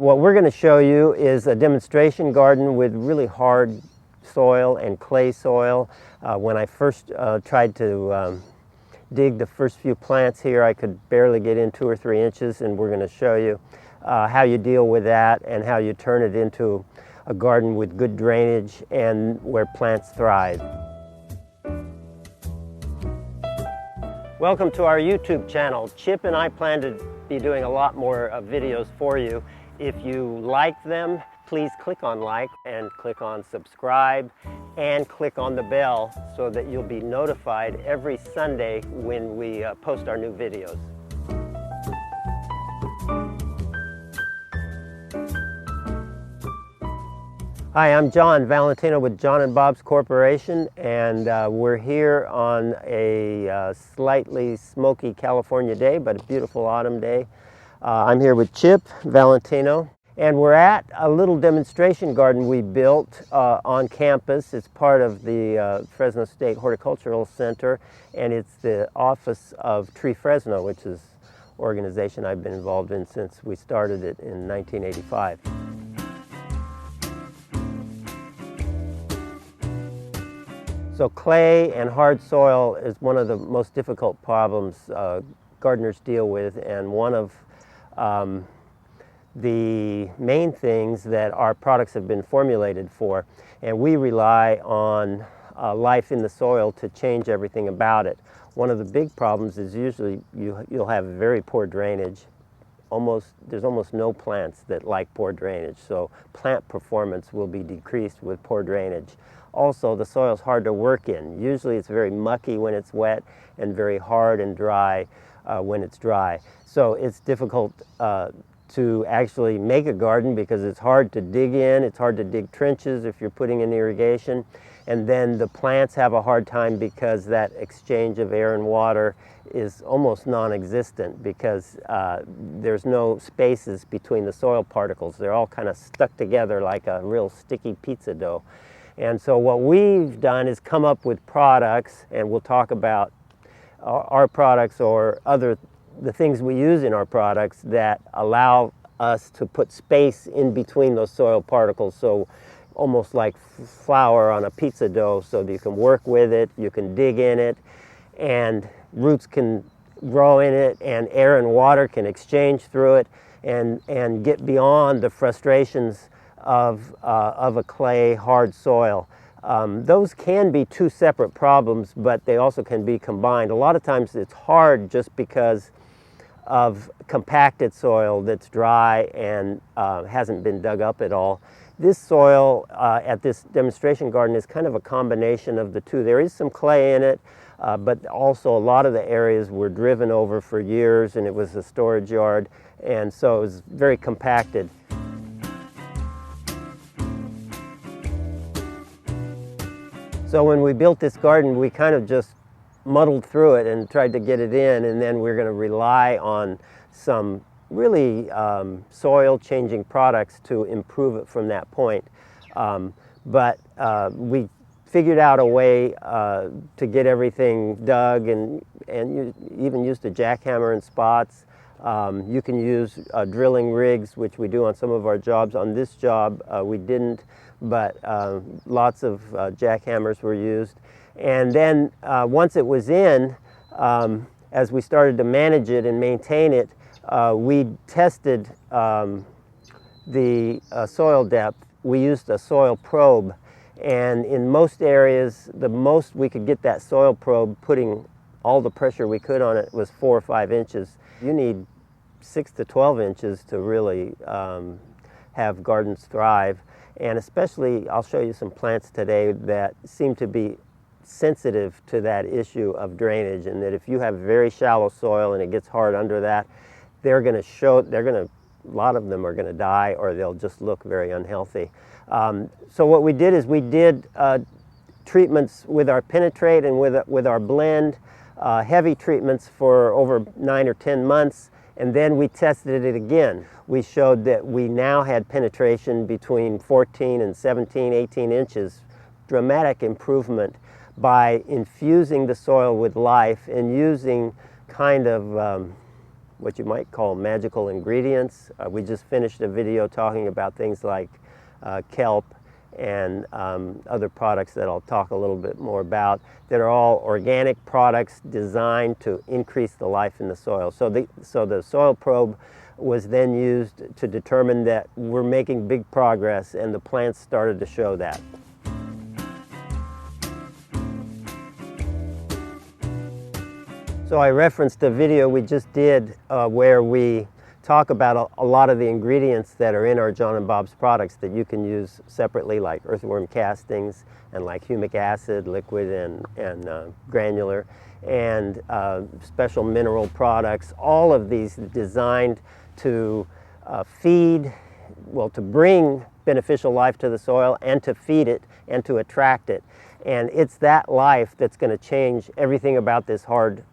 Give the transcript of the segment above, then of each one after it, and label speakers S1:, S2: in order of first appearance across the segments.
S1: What we're going to show you is a demonstration garden with really hard soil and clay soil. When I first tried to dig the first few plants here, I could barely get in 2 or 3 inches, and we're going to show you how you deal with that and how you turn it into a garden with good drainage and where plants thrive. Welcome to our YouTube channel. Chip and I plan to be doing a lot more videos for you. If you like them, please click on like and click on subscribe and click on the bell so that you'll be notified every Sunday when we post our new videos. Hi, I'm John Valentino with John and Bob's Corporation, and we're here on a slightly smoky California day, but a beautiful autumn day. I'm here with Chip Valentino, and we're at a little demonstration garden we built on campus. It's part of the Fresno State Horticultural Center, and it's the office of Tree Fresno, which is an organization I've been involved in since we started it in 1985. So clay and hard soil is one of the most difficult problems gardeners deal with, and one of the main things that our products have been formulated for. And we rely on life in the soil to change everything about it. One of the big problems is usually you'll have very poor drainage. There's almost no plants that like poor drainage, so plant performance will be decreased with poor drainage. Also, the soil is hard to work in. Usually it's very mucky when it's wet and very hard and dry when it's dry. So it's difficult to actually make a garden because it's hard to dig in, it's hard to dig trenches if you're putting in irrigation, and then the plants have a hard time because that exchange of air and water is almost non-existent because there's no spaces between the soil particles. They're all kind of stuck together like a real sticky pizza dough. And so what we've done is come up with products, and we'll talk about our products or the things we use in our products that allow us to put space in between those soil particles, so almost like flour on a pizza dough, so that you can work with it, you can dig in it, and roots can grow in it, and air and water can exchange through it, and get beyond the frustrations of a clay, hard soil. Those can be two separate problems, but they also can be combined. A lot of times it's hard just because of compacted soil that's dry and hasn't been dug up at all. This soil at this demonstration garden is kind of a combination of the two. There is some clay in it, but also a lot of the areas were driven over for years, and it was a storage yard, and so it was very compacted. So when we built this garden, we kind of just muddled through it and tried to get it in, and then we're going to rely on some really soil changing products to improve it from that point. But we figured out a way to get everything dug, and you even used a jackhammer in spots. You can use drilling rigs, which we do on some of our jobs. On this job we didn't, but lots of jackhammers were used. And then once it was in, as we started to manage it and maintain it, we tested the soil depth. We used a soil probe, and in most areas, the most we could get that soil probe putting all the pressure we could on it was 4 or 5 inches. You need 6 to 12 inches to really have gardens thrive. And especially, I'll show you some plants today that seem to be sensitive to that issue of drainage, and that if you have very shallow soil and it gets hard under that, a lot of them are going to die, or they'll just look very unhealthy. So what we did is we did treatments with our penetrate and with our blend, heavy treatments for over 9 or 10 months, and then we tested it again. We showed that we now had penetration between 14 and 17, 18 inches, dramatic improvement by infusing the soil with life and using kind of what you might call magical ingredients. We just finished a video talking about things like kelp and other products that I'll talk a little bit more about, that are all organic products designed to increase the life in the soil. So the soil probe was then used to determine that we're making big progress, and the plants started to show that. So I referenced a video we just did where we talk about a lot of the ingredients that are in our John and Bob's products that you can use separately, like earthworm castings and like humic acid, liquid and granular, and special mineral products. All of these designed to to bring beneficial life to the soil and to feed it and to attract it. And it's that life that's going to change everything about this hard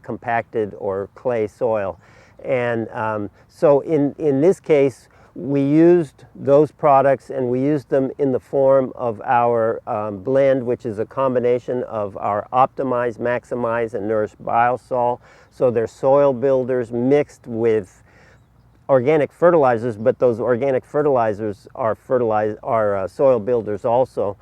S1: compacted or clay soil. And so in this case, we used those products, and we used them in the form of our blend, which is a combination of our Optimize, Maximize, and nourish-biosol. So they're soil builders mixed with organic fertilizers, but those organic fertilizers are soil builders also.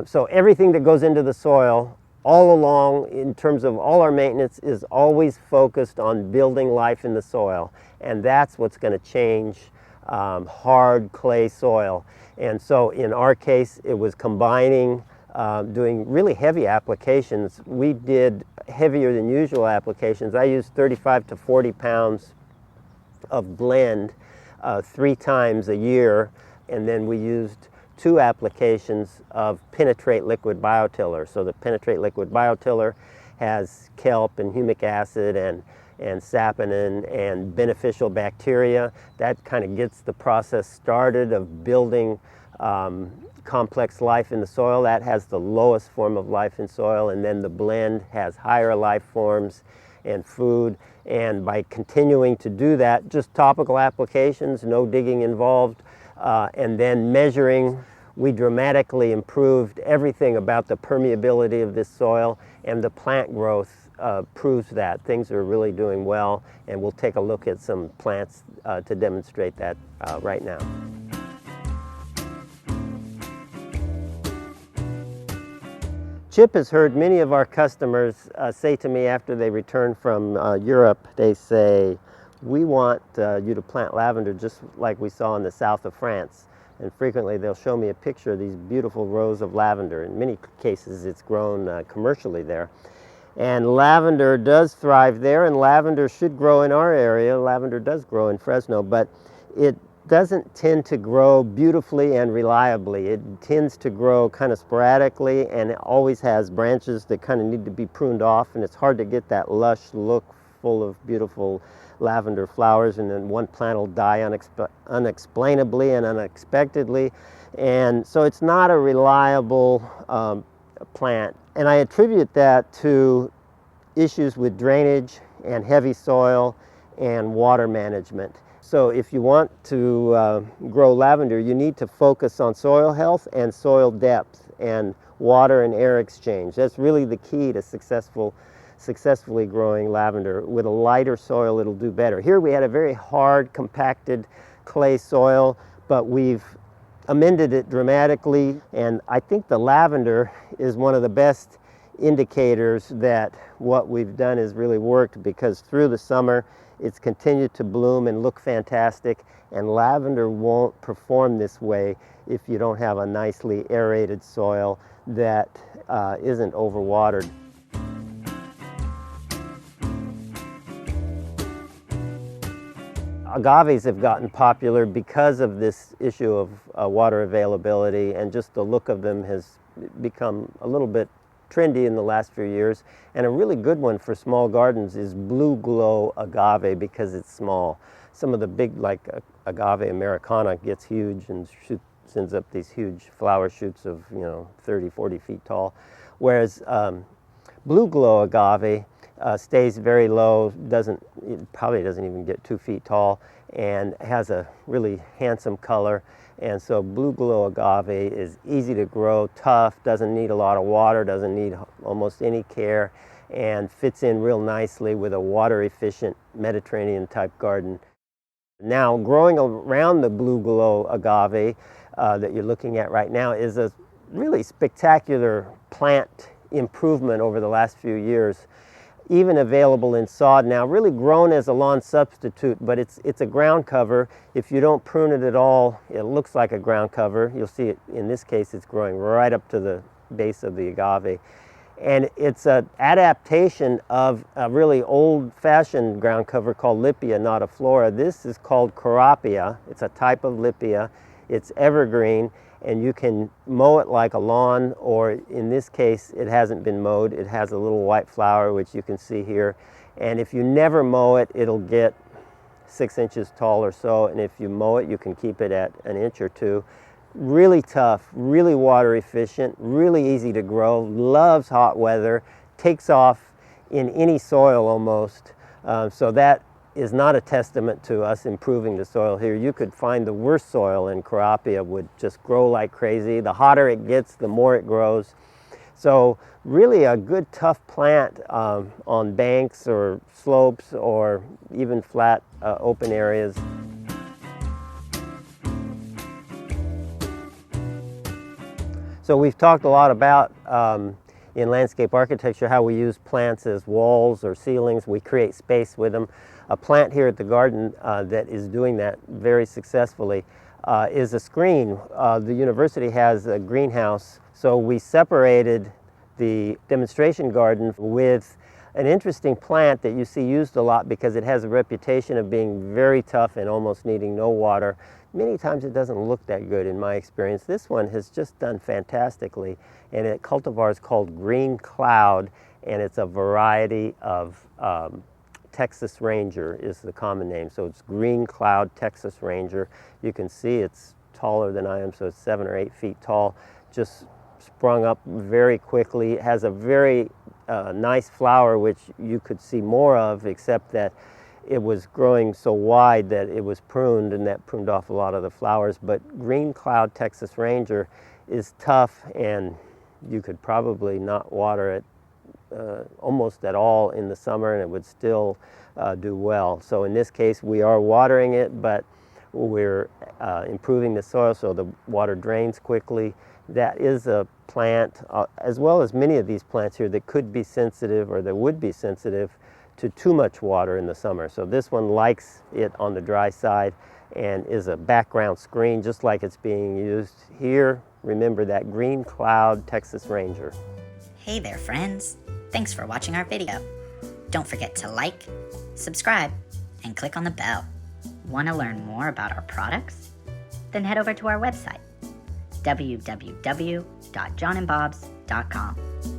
S1: So everything that goes into the soil all along, in terms of all our maintenance, is always focused on building life in the soil, and that's what's going to change hard clay soil. And so in our case, it was combining doing really heavy applications. We did heavier than usual applications. I used 35 to 40 pounds of blend 3 times a year, and then we used 2 applications of Penetrate Liquid Biotiller. So the Penetrate Liquid Biotiller has kelp and humic acid and saponin and beneficial bacteria. That kind of gets the process started of building complex life in the soil. That has the lowest form of life in soil, and then the blend has higher life forms and food. And by continuing to do that, just topical applications, no digging involved, and then measuring, we dramatically improved everything about the permeability of this soil, and the plant growth proves that. Things are really doing well, and we'll take a look at some plants to demonstrate that right now. Chip has heard many of our customers say to me after they return from Europe, they say, "We want you to plant lavender just like we saw in the south of France." And frequently they'll show me a picture of these beautiful rows of lavender. In many cases it's grown commercially there. And lavender does thrive there, and lavender should grow in our area. Lavender does grow in Fresno, but it doesn't tend to grow beautifully and reliably. It tends to grow kind of sporadically, and it always has branches that kind of need to be pruned off, and it's hard to get that lush look full of beautiful lavender flowers, and then one plant will die unexplainably and unexpectedly, and so it's not a reliable plant. And I attribute that to issues with drainage and heavy soil and water management. So if you want to grow lavender, you need to focus on soil health and soil depth and water and air exchange. That's really the key to successfully growing lavender. With a lighter soil, it'll do better. Here we had a very hard, compacted clay soil, but we've amended it dramatically, and I think the lavender is one of the best indicators that what we've done has really worked, because through the summer it's continued to bloom and look fantastic, and lavender won't perform this way if you don't have a nicely aerated soil that isn't overwatered. Agaves have gotten popular because of this issue of water availability, and just the look of them has become a little bit trendy in the last few years. And a really good one for small gardens is Blue Glow agave, because it's small. Some of the big, like agave americana, gets huge and sends up these huge flower shoots of 30, 40 feet tall, whereas Blue Glow agave stays very low, probably doesn't even get 2 feet tall, and has a really handsome color. And so Blue Glow agave is easy to grow, tough, doesn't need a lot of water, doesn't need almost any care, and fits in real nicely with a water efficient Mediterranean type garden. Now, growing around the blue glow agave that you're looking at right now is a really spectacular plant improvement over the last few years. Even available in sod now, really grown as a lawn substitute, but it's a ground cover. If you don't prune it at all, it looks like a ground cover. You'll see it, in this case, it's growing right up to the base of the agave. And it's an adaptation of a really old-fashioned ground cover called Lipia nodiflora. This is called Carapia. It's a type of Lipia. It's evergreen, and you can mow it like a lawn, or in this case, it hasn't been mowed. It has a little white flower, which you can see here. And if you never mow it, it'll get 6 inches tall or so. And if you mow it, you can keep it at an inch or two. Really tough, really water efficient, really easy to grow, loves hot weather, takes off in any soil almost. So that is not a testament to us improving the soil here. You could find the worst soil and Carapia would just grow like crazy. The hotter it gets, the more it grows. So really a good tough plant on banks or slopes or even flat open areas. So we've talked a lot about in landscape architecture how we use plants as walls or ceilings. We create space with them. A plant here at the garden that is doing that very successfully is a screen. The university has a greenhouse, so we separated the demonstration garden with an interesting plant that you see used a lot because it has a reputation of being very tough and almost needing no water. Many times it doesn't look that good in my experience. This one has just done fantastically, and a cultivar is called Green Cloud, and it's a variety of Texas Ranger is the common name. So it's Green Cloud Texas Ranger. You can see it's taller than I am, so it's 7 or 8 feet tall. Just sprung up very quickly. It has a very nice flower, which you could see more of, except that it was growing so wide that it was pruned, and that pruned off a lot of the flowers. But Green Cloud Texas Ranger is tough, and you could probably not water it almost at all in the summer, and it would still do well. So in this case, we are watering it, but we're improving the soil so the water drains quickly. That is a plant, as well as many of these plants here, that could be sensitive, or that would be sensitive to too much water in the summer. So this one likes it on the dry side and is a background screen just like it's being used here. Remember that Green Cloud Texas Ranger.
S2: Hey there, friends. Thanks for watching our video. Don't forget to like, subscribe, and click on the bell. Want to learn more about our products? Then head over to our website, www.johnandbobs.com.